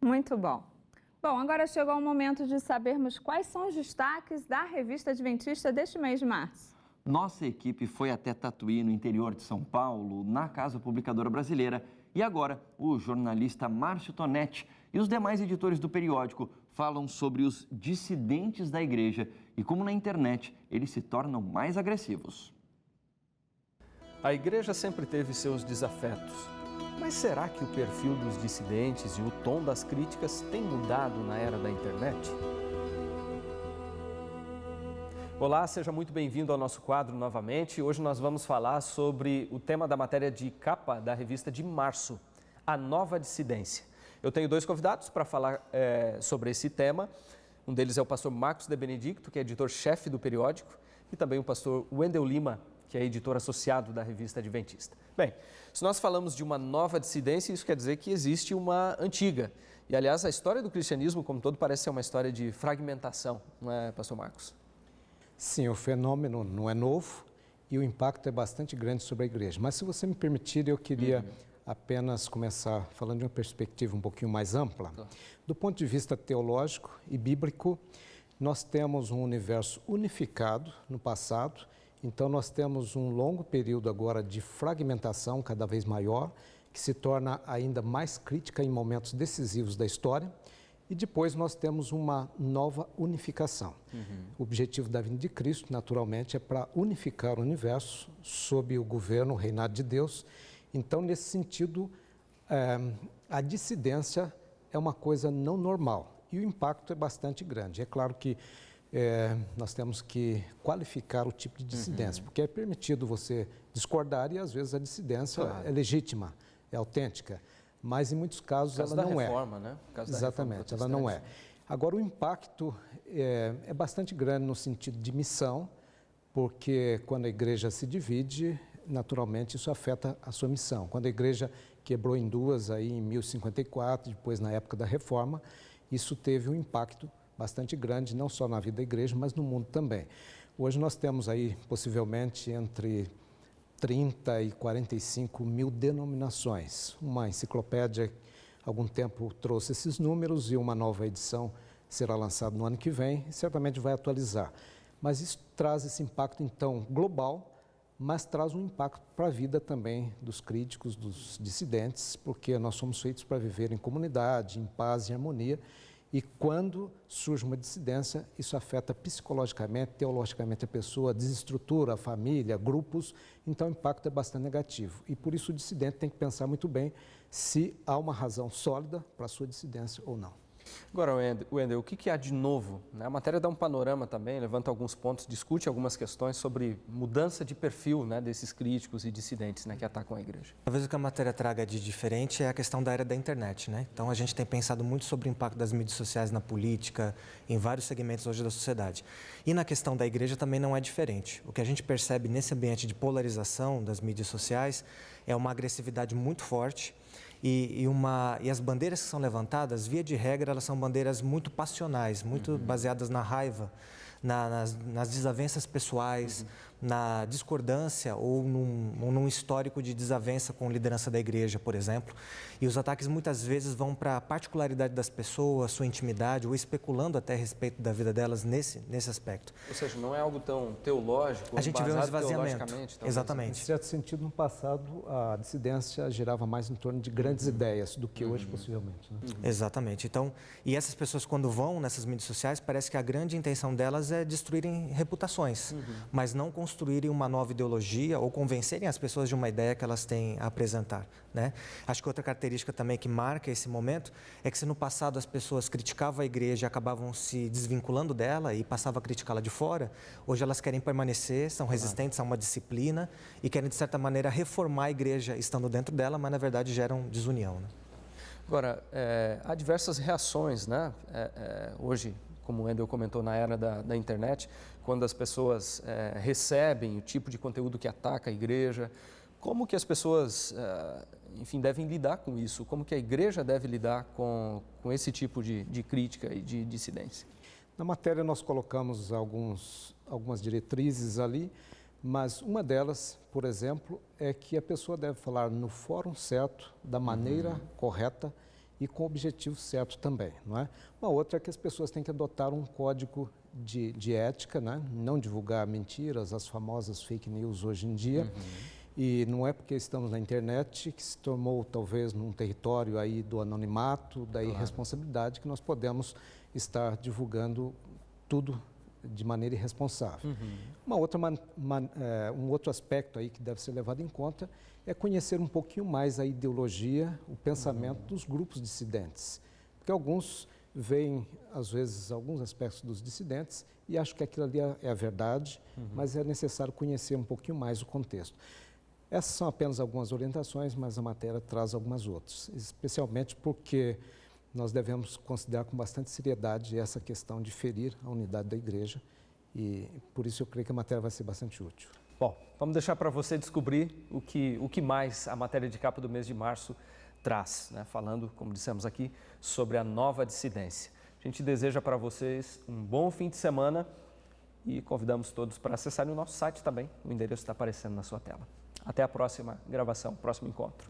Muito bom. Bom, agora chegou o momento de sabermos quais são os destaques da Revista Adventista deste mês de março. Nossa equipe foi até Tatuí, no interior de São Paulo, na Casa Publicadora Brasileira. E agora, o jornalista Márcio Tonetti e os demais editores do periódico falam sobre os dissidentes da igreja e como na internet eles se tornam mais agressivos. A igreja sempre teve seus desafetos. Mas será que o perfil dos dissidentes e o tom das críticas tem mudado na era da internet? Olá, seja muito bem-vindo ao nosso quadro novamente. Hoje nós vamos falar sobre o tema da matéria de capa da revista de março, a nova dissidência. Eu tenho dois convidados para falar sobre esse tema. Um deles é o pastor Marcos de Benedicto, que é editor-chefe do periódico, e também o pastor Wendel Lima, que é editor associado da revista Adventista. Bem, se nós falamos de uma nova dissidência, isso quer dizer que existe uma antiga. E, aliás, a história do cristianismo, como todo, parece ser uma história de fragmentação, não é, pastor Marcos? Sim, o fenômeno não é novo e o impacto é bastante grande sobre a igreja. Mas, se você me permitir, eu queria apenas começar falando de uma perspectiva um pouquinho mais ampla. Claro. Do ponto de vista teológico e bíblico, nós temos um universo unificado no passado. Então, nós temos um longo período agora de fragmentação cada vez maior, que se torna ainda mais crítica em momentos decisivos da história. E depois nós temos uma nova unificação. O objetivo da vinda de Cristo, naturalmente, é para unificar o universo sob o governo, o reinado de Deus. Então, nesse sentido, a dissidência é uma coisa não normal e o impacto é bastante grande. É claro que nós temos que qualificar o tipo de dissidência, porque é permitido você discordar e às vezes a dissidência é legítima, é autêntica, mas em muitos casos ela não reforma, né? Exatamente, ela não é. Agora o impacto é bastante grande no sentido de missão, porque quando a igreja se divide, naturalmente isso afeta a sua missão. Quando a igreja quebrou em duas aí em 1054, depois na época da reforma, isso teve um impacto bastante grande, não só na vida da igreja, mas no mundo também. Hoje nós temos aí, possivelmente, entre 30 e 45 mil denominações. Uma enciclopédia, há algum tempo, trouxe esses números e uma nova edição será lançada no ano que vem e certamente vai atualizar. Mas isso traz esse impacto, então, global, mas traz um impacto para a vida também dos críticos, dos dissidentes, porque nós somos feitos para viver em comunidade, em paz e harmonia. E quando surge uma dissidência, isso afeta psicologicamente, teologicamente a pessoa, desestrutura a família, grupos, então o impacto é bastante negativo. E por isso o dissidente tem que pensar muito bem se há uma razão sólida para a sua dissidência ou não. Agora, Wendel, o que há de novo? A matéria dá um panorama também, levanta alguns pontos, discute algumas questões sobre mudança de perfil desses críticos e dissidentes que atacam a igreja. Talvez o que a matéria traga de diferente é a questão da era da internet, Então, a gente tem pensado muito sobre o impacto das mídias sociais na política, em vários segmentos hoje da sociedade. E na questão da igreja também não é diferente. O que a gente percebe nesse ambiente de polarização das mídias sociais é uma agressividade muito forte. E as bandeiras que são levantadas, via de regra, elas são bandeiras muito passionais, muito baseadas na raiva, nas desavenças pessoais, na discordância ou num histórico de desavença com a liderança da igreja, por exemplo. E os ataques muitas vezes vão para a particularidade das pessoas, sua intimidade, ou especulando até a respeito da vida delas nesse aspecto. Ou seja, não é algo tão teológico, a gente vê um esvaziamento. Em Exatamente. certo sentido, no passado, a dissidência girava mais em torno de grandes ideias do que hoje, possivelmente. Exatamente. Então, e essas pessoas, quando vão nessas mídias sociais, parece que a grande intenção delas é destruírem reputações, mas não construírem uma nova ideologia ou convencerem as pessoas de uma ideia que elas têm a apresentar, Acho que outra característica também que marca esse momento é que se no passado as pessoas criticavam a igreja e acabavam se desvinculando dela e passavam a criticá-la de fora, hoje elas querem permanecer, são resistentes a uma disciplina e querem, de certa maneira, reformar a igreja estando dentro dela, mas na verdade geram desunião. Agora, há diversas reações, hoje, como o Wendel comentou, na era da internet, quando as pessoas recebem o tipo de conteúdo que ataca a igreja, como que as pessoas, devem lidar com isso? Como que a igreja deve lidar com esse tipo de crítica e de dissidência? Na matéria nós colocamos algumas diretrizes ali, mas uma delas, por exemplo, é que a pessoa deve falar no fórum certo, da maneira correta e com o objetivo certo também, não é? Uma outra é que as pessoas têm que adotar um código de ética, né? Não divulgar mentiras, as famosas fake news hoje em dia. E não é porque estamos na internet que se tornou talvez num território aí do anonimato, da irresponsabilidade, que nós podemos estar divulgando tudo de maneira irresponsável. Um outro aspecto aí que deve ser levado em conta é conhecer um pouquinho mais a ideologia, o pensamento dos grupos dissidentes. Porque alguns veem, às vezes, alguns aspectos dos dissidentes e acham que aquilo ali é a verdade, mas é necessário conhecer um pouquinho mais o contexto. Essas são apenas algumas orientações, mas a matéria traz algumas outras, especialmente porque nós devemos considerar com bastante seriedade essa questão de ferir a unidade da igreja e por isso eu creio que a matéria vai ser bastante útil. Bom, vamos deixar para você descobrir o que mais a matéria de capa do mês de março traz, né? Falando, como dissemos aqui, sobre a nova dissidência. A gente deseja para vocês um bom fim de semana e convidamos todos para acessarem o nosso site também. O endereço está aparecendo na sua tela. Até a próxima gravação, próximo encontro.